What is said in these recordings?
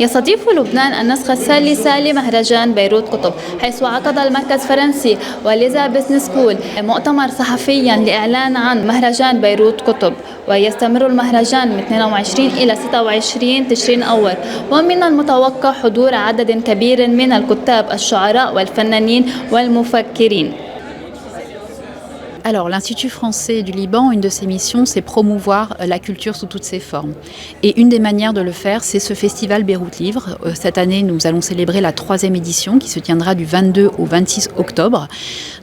يستضيف لبنان النسخة الثالثة لمهرجان بيروت قطب، حيث عقد المركز الفرنسي وليزا بزنس سكول مؤتمر صحفيا لإعلان عن مهرجان بيروت قطب. ويستمر المهرجان من 22 إلى 26 تشرين أول، ومن المتوقع حضور عدد كبير من الكتاب الشعراء والفنانين والمفكرين. Alors, l'Institut français du Liban, une de ses missions, c'est promouvoir la culture sous toutes ses formes. Et une des manières de le faire, c'est ce festival Beyrouth Livre. Cette année, nous allons célébrer la 3e édition qui se tiendra du 22 au 26 octobre.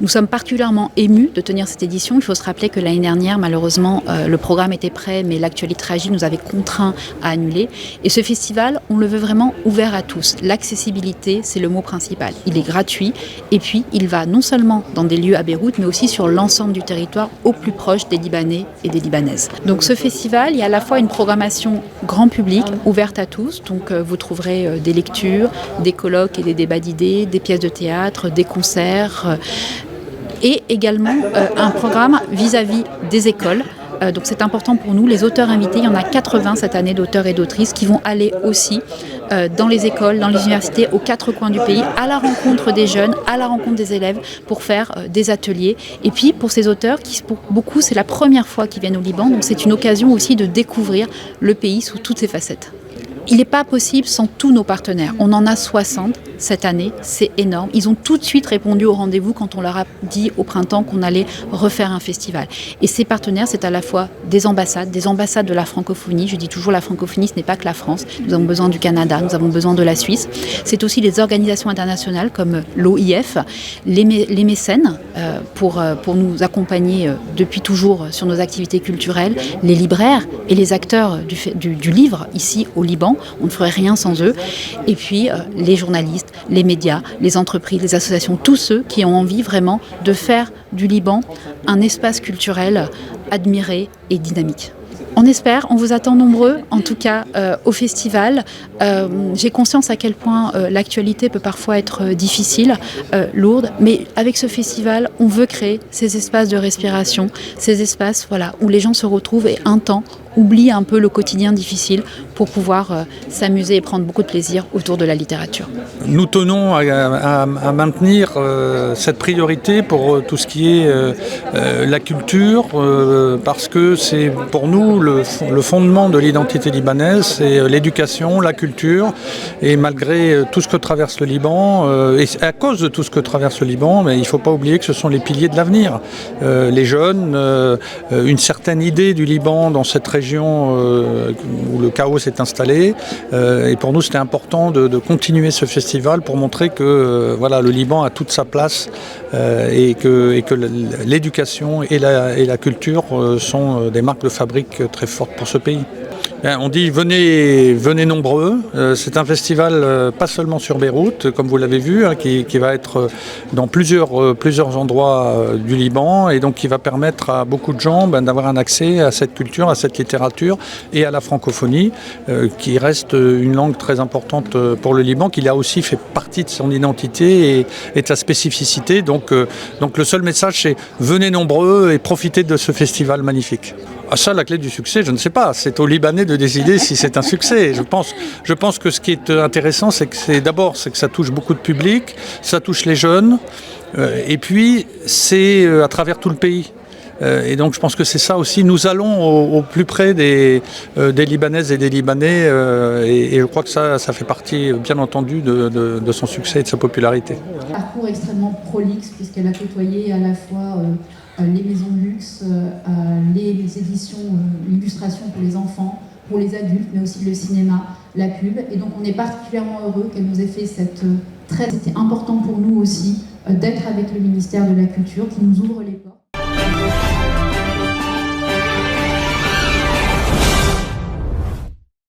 Nous sommes particulièrement émus de tenir cette édition. Il faut se rappeler que l'année dernière, malheureusement, le programme était prêt, mais l'actualité tragique nous avait contraints à annuler. Et ce festival, on le veut vraiment ouvert à tous. L'accessibilité, c'est le mot principal. Il est gratuit et puis il va non seulement dans des lieux à Beyrouth, mais aussi sur l'ensemble du territoire au plus proche des Libanais et des Libanaises. Donc ce festival, il y a à la fois une programmation grand public ouverte à tous, donc vous trouverez des lectures, des colloques et des débats d'idées, des pièces de théâtre, des concerts et également un programme vis-à-vis des écoles. Donc c'est important pour nous, les auteurs invités, il y en a 80 cette année d'auteurs et d'autrices qui vont aller aussi dans les écoles, dans les universités, aux 4 coins du pays, à la rencontre des jeunes, à la rencontre des élèves pour faire des ateliers. Et puis pour ces auteurs, qui pour beaucoup c'est la première fois qu'ils viennent au Liban, donc c'est une occasion aussi de découvrir le pays sous toutes ses facettes. Il n'est pas possible sans tous nos partenaires. On en a 60 cette année, c'est énorme. Ils ont tout de suite répondu au rendez-vous quand on leur a dit au printemps qu'on allait refaire un festival. Et ces partenaires, c'est à la fois des ambassades de la francophonie. Je dis toujours la francophonie, ce n'est pas que la France. Nous avons besoin du Canada, nous avons besoin de la Suisse. C'est aussi les organisations internationales comme l'OIF, les mécènes pour nous accompagner depuis toujours sur nos activités culturelles, les libraires et les acteurs du livre ici au Liban. On ne ferait rien sans eux. Et puis les journalistes, les médias, les entreprises, les associations, tous ceux qui ont envie vraiment de faire du Liban un espace culturel admiré et dynamique. On espère, on vous attend nombreux, en tout cas au festival. J'ai conscience à quel point l'actualité peut parfois être difficile, lourde, mais avec ce festival, on veut créer ces espaces de respiration, ces espaces où les gens se retrouvent et un temps oublient un peu le quotidien difficile pour pouvoir s'amuser et prendre beaucoup de plaisir autour de la littérature. Nous tenons à maintenir cette priorité pour tout ce qui est la culture, parce que c'est pour nous le fondement de l'identité libanaise, c'est l'éducation, la culture, et malgré tout ce que traverse le Liban, et à cause de tout ce que traverse le Liban, mais il ne faut pas oublier que ce sont les piliers de l'avenir. Les jeunes, une certaine idée du Liban dans cette région où le chaos s'est installé, et pour nous c'était important de continuer ce festival pour montrer que le Liban a toute sa place, et que l'éducation et la culture sont des marques de fabrique très fortes pour ce pays. On dit venez nombreux. C'est un festival pas seulement sur Beyrouth, comme vous l'avez vu, qui va être dans plusieurs endroits du Liban, et donc qui va permettre à beaucoup de gens d'avoir un accès à cette culture, à cette littérature et à la francophonie, qui reste une langue très importante pour le Liban, qui a aussi fait partie de son identité et de sa spécificité. Donc le seul message, c'est venez nombreux et profitez de ce festival magnifique. Ça, la clé du succès, je ne sais pas. C'est aux Libanais de décider si c'est un succès. Je pense que ce qui est intéressant, c'est que ça touche beaucoup de public, ça touche les jeunes, et puis c'est à travers tout le pays. Et donc je pense que c'est ça aussi. Nous allons au plus près des Libanaises et des Libanais, et je crois que ça fait partie, bien entendu, de son succès et de sa popularité. Un parcours extrêmement prolixe, puisqu'elle a côtoyé à la fois les maisons de luxe, les éditions, l'illustration pour les enfants, pour les adultes, mais aussi le cinéma, la pub. Et donc on est particulièrement heureux qu'elle nous ait fait C'était important pour nous aussi d'être avec le ministère de la Culture, qui nous ouvre les